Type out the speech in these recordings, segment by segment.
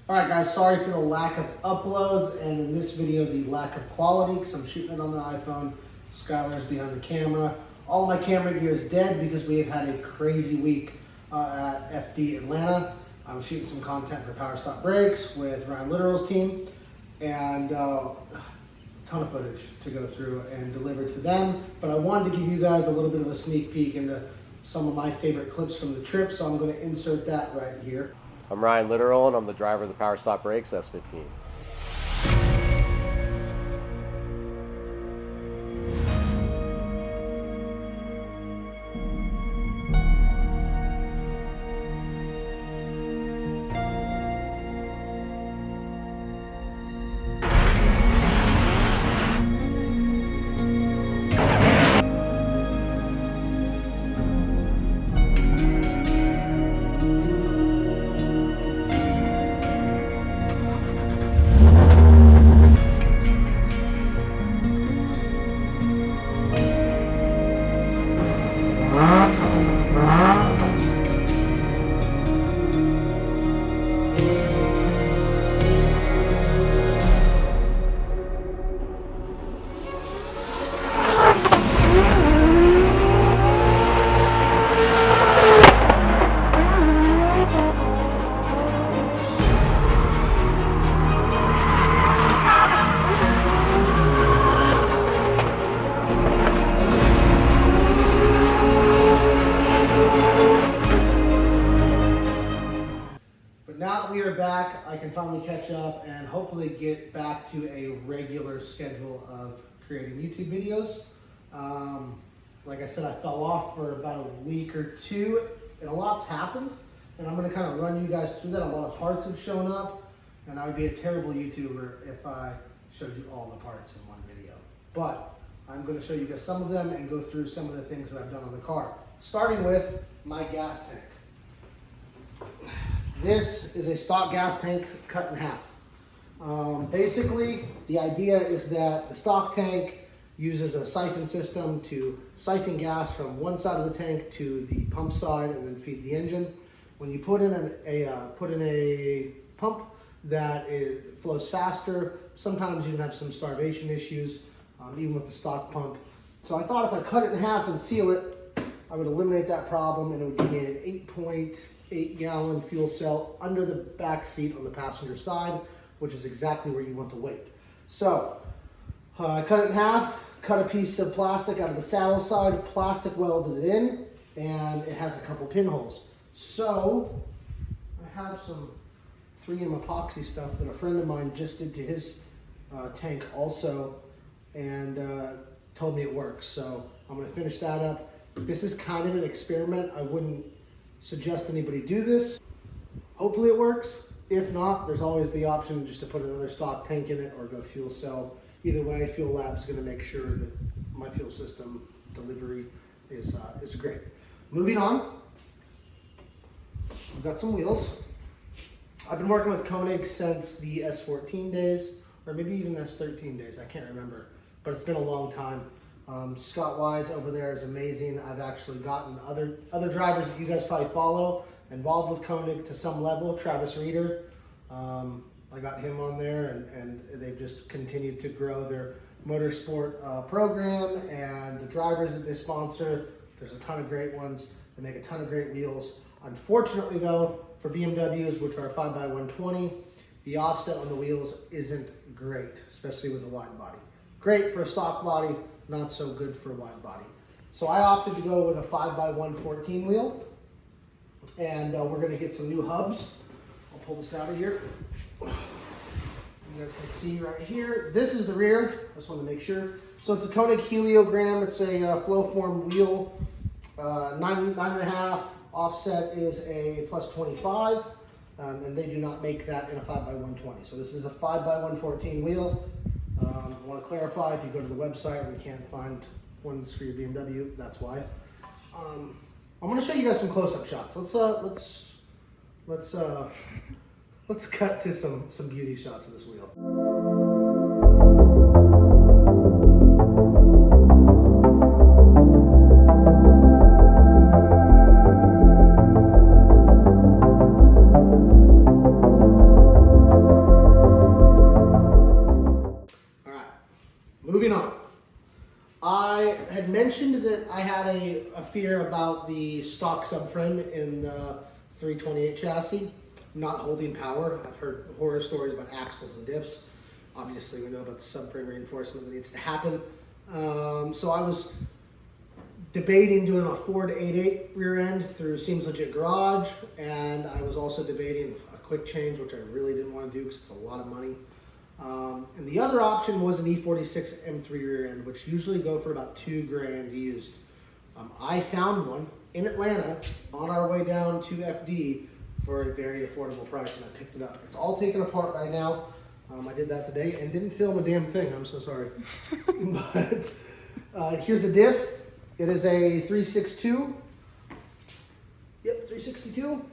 Alright guys, sorry for the lack of uploads and in this video the lack of quality because I'm shooting it on the iPhone. Skylar's behind the camera. All my camera gear is dead because we have had a crazy week at FD Atlanta. I'm shooting some content for Power Stop Brakes with Ryan Littoral's team and a ton of footage to go through and deliver to them. But I wanted to give you guys a little bit of a sneak peek into some of my favorite clips from the trip, so I'm going to insert that right here. I'm Ryan Littoral, and I'm the driver of the Power Stop Brakes S15. Now that we are back, I can finally catch up and hopefully get back to a regular schedule of creating YouTube videos. Like I said, I fell off for about a week or two and a lot's happened. And I'm going to kind of run you guys through that. A lot of parts have shown up and I would be a terrible YouTuber if I showed you all the parts in one video. But I'm going to show you guys some of them and go through some of the things that I've done on the car. Starting with my gas tank. This is a stock gas tank cut in half. Basically, the idea is that the stock tank uses a siphon system to siphon gas from one side of the tank to the pump side and then feed the engine. When you put in a pump that it flows faster, sometimes you can have some starvation issues, even with the stock pump. So I thought if I cut it in half and seal it, I would eliminate that problem and it would give me an 8.8 gallon fuel cell under the back seat on the passenger side, which is exactly where you want the weight. So I cut it in half, cut a piece of plastic out of the saddle side, plastic welded it in, and it has a couple pinholes. So I have some 3M epoxy stuff that a friend of mine just did to his tank also, and told me it works. So I'm gonna finish that up. This is kind of an experiment. I wouldn't suggest anybody do this. Hopefully it works. If not, there's always the option just to put another stock tank in it or go fuel cell. Either way, Fuel Lab's gonna make sure that my fuel system delivery is great. Moving on, I've got some wheels. I've been working with Koenig since the S14 days, or maybe even S13 days, I can't remember, but it's been a long time. Scott Wise over there is amazing. I've actually gotten other drivers that you guys probably follow involved with Koenig to some level. Travis Reeder, I got him on there, and they've just continued to grow their motorsport program and the drivers that they sponsor. There's a ton of great ones. They make a ton of great wheels. Unfortunately though, for BMWs, which are 5x120, the offset on the wheels isn't great, especially with a wide body. Great for a stock body, not so good for a wide body. So I opted to go with a 5x114 wheel, and we're gonna get some new hubs. I'll pull this out of here. You guys can see right here. This is the rear, I just wanna make sure. So it's a Koenig Heliogram, it's a flow form wheel, 9.5, offset is a plus 25, and they do not make that in a 5x120. So this is a 5x114 wheel. I want to clarify, if you go to the website and you can't find ones for your BMW, that's why. I'm going to show you guys some close-up shots. Let's cut to some beauty shots of this wheel. had mentioned that I had a fear about the stock subframe in the 328 chassis not holding power. I've heard horror stories about axles and diffs. Obviously, we know about the subframe reinforcement that needs to happen. So I was debating doing a Ford 88 rear end through Seems Legit Garage, and I was also debating a quick change, which I really didn't want to do because it's a lot of money. And the other option was an E46 M3 rear end, which usually go for about $2,000 used. I found one in Atlanta on our way down to FD for a very affordable price, and I picked it up. It's all taken apart right now. I did that today and didn't film a damn thing. I'm so sorry. But here's the diff. It is a 362. Yep, 362.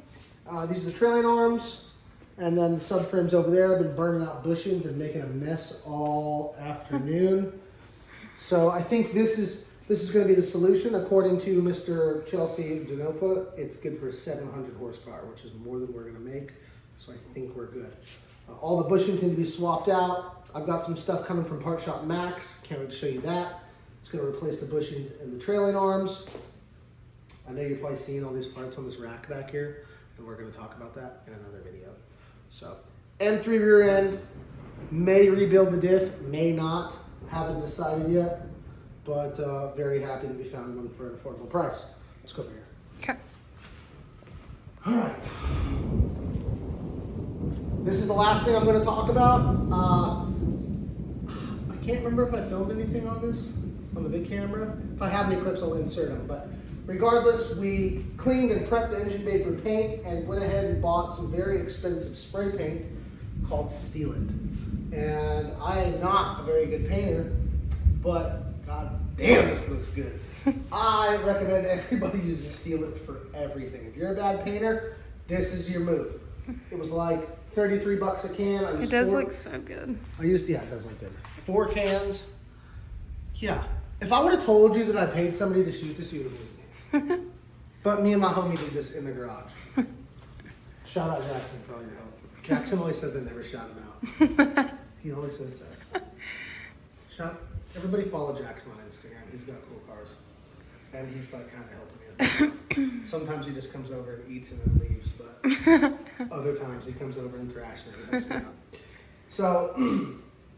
These are the trailing arms. And then the subframe's over there. I've been burning out bushings and making a mess all afternoon. So I think this is going to be the solution. According to Mr. Chelsea Denofa, it's good for 700 horsepower, which is more than we're going to make. So I think we're good. All the bushings need to be swapped out. I've got some stuff coming from Part Shop Max. Can't wait to show you that. It's going to replace the bushings and the trailing arms. I know you're probably seeing all these parts on this rack back here, and we're going to talk about that in another video. So, M3 rear end, may rebuild the diff, may not. Haven't decided yet, but very happy that we found one for an affordable price. Let's go over here. Okay. All right. This is the last thing I'm going to talk about. I can't remember if I filmed anything on this, on the big camera. If I have any clips, I'll insert them. But regardless, we cleaned and prepped the engine bay for paint and went ahead and bought some very expensive spray paint called Steel It. And I am not a very good painter, but god damn, this looks good. I recommend everybody uses Steel It for everything. If you're a bad painter, this is your move. It was like 33 bucks a can. It does look so good. Yeah, it does look good. 4 cans. Yeah. If I would have told you that I paid somebody to shoot this, you would have believed me. But me and my homie did this in the garage. Shout out Jackson for all your help. Jackson always says I never shout him out. He always says that. Everybody follow Jackson on Instagram. He's got cool cars. And he's like kind of helping me. Sometimes he just comes over and eats and then leaves, but other times he comes over and thrashes and helps me out. So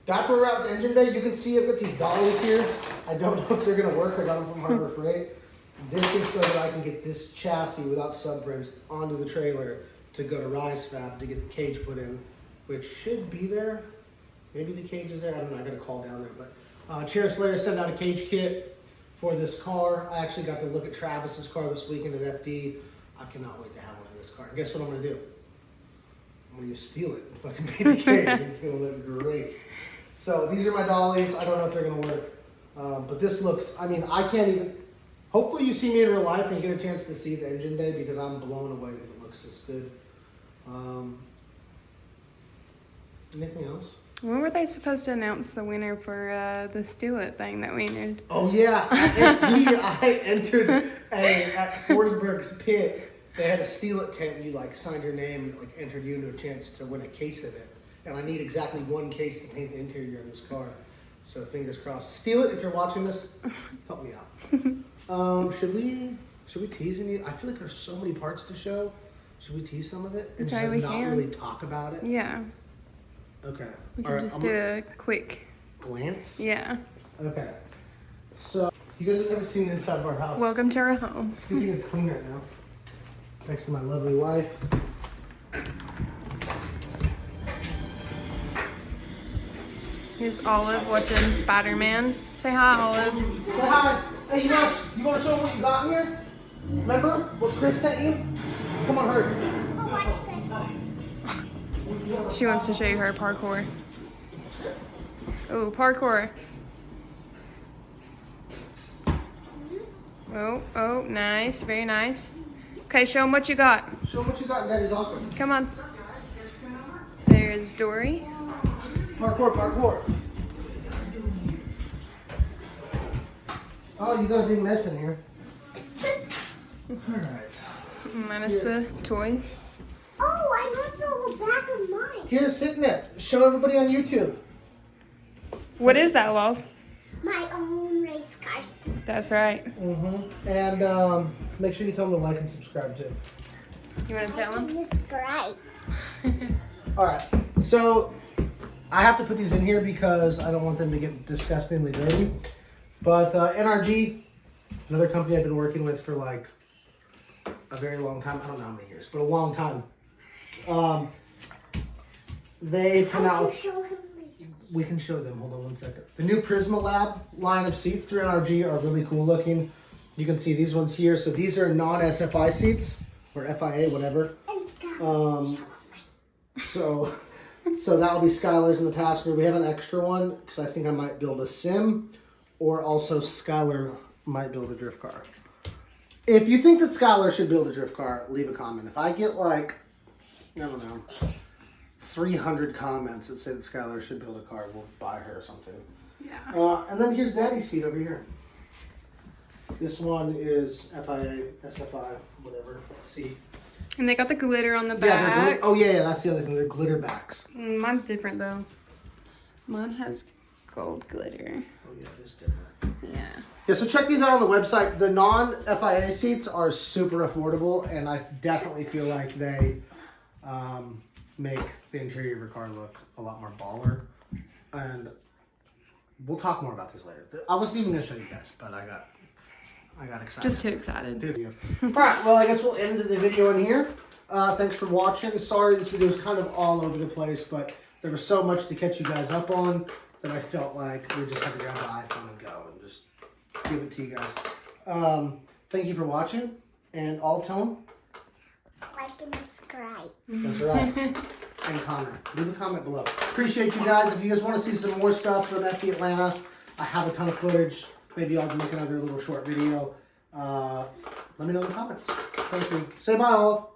that's where we're at with the engine bay. You can see I've got these dollies here. I don't know if they're gonna work. I got them from Harbor Freight. This is so that I can get this chassis without subframes onto the trailer to go to Rise Fab to get the cage put in, which should be there. Maybe the cage is there. I don't know. I gotta call down there. But Chair Slayer sent out a cage kit for this car. I actually got to look at Travis's car this weekend at FD. I cannot wait to have one in this car. And guess what I'm gonna do? I'm gonna just steal it and fucking paint the cage. It's gonna look great. So these are my dollies. I don't know if they're gonna work, but this looks. I mean, I can't even. Hopefully, you see me in real life and get a chance to see the engine bay because I'm blown away that it looks this good. Anything else? When were they supposed to announce the winner for the Steal It thing that we entered? Oh yeah, I entered at Forsberg's pit. They had a Steal It tent, and you like signed your name, and like entered you into a chance to win a case of it. And I need exactly 1 case to paint the interior of this car. So fingers crossed. Steal It if you're watching this. Help me out. Should we tease any? I feel like there's so many parts to show. Should we tease some of it and Okay, just we not can. really talk about it? Yeah, Okay. we All can right, just I'm do gonna- a quick. glance. Yeah. Okay. So you guys have never seen the inside of our house. Welcome to our home. You think it's clean right now? Thanks to my lovely wife. Here's Olive watching Spider-Man. Say hi, Olive. Say hi. Hey, you want to show them what you got in here? Remember what Chris sent you? Come on, hurry. She wants to show you her parkour. Oh, parkour. Oh, nice. Very nice. Okay, show them what you got. Show them what you got in Daddy's office. Come on. There's Dory. Parkour. Oh, you got a big mess in here. Alright. Minus the toys. Oh, I want to go back of mine. Here, sit in it. Show everybody on YouTube. What is that, Walls? My own race car seat. That's right. And make sure you tell them to like and subscribe too. You want to tell him? This is great. All right, so I have to put these in here because I don't want them to get disgustingly dirty. But NRG, another company I've been working with for like a very long time. I don't know how many years, but a long time. They come out with, Show him this. we can show them, hold on one second. The new Prisma Lab line of seats through NRG are really cool looking. You can see these ones here. So these are non-SFI seats, or FIA, whatever. And stuff. So that'll be Skylar's in the passenger. We have an extra one because I think I might build a sim, or also Skylar might build a drift car. If you think that Skylar should build a drift car, leave a comment. If I get like, I don't know, 300 comments that say that Skylar should build a car, we'll buy her something. Yeah. And then here's Daddy's seat over here. This one is FIA, SFI, whatever seat. And they got the glitter on the Yeah, they're back. oh yeah, that's the other thing. They're glitter backs. Mine's different though. Mine has gold glitter. Oh yeah, it is different. Yeah. Yeah, so check these out on the website. The non-FIA seats are super affordable, and I definitely feel like they make the interior of your car look a lot more baller. And we'll talk more about this later. I wasn't even going to show you guys, but I got excited. Just too excited. Video. Alright, well I guess we'll end the video in here. Thanks for watching. Sorry this video is kind of all over the place, but there was so much to catch you guys up on that I felt like we just had to grab the iPhone and go and just give it to you guys. Thank you for watching, and all tell them. Like and subscribe. That's right. And comment. Leave a comment below. Appreciate you guys. If you guys want to see some more stuff from FD Atlanta, I have a ton of footage. Maybe I'll make another little short video. Let me know in the comments. Thank you. Say bye, all.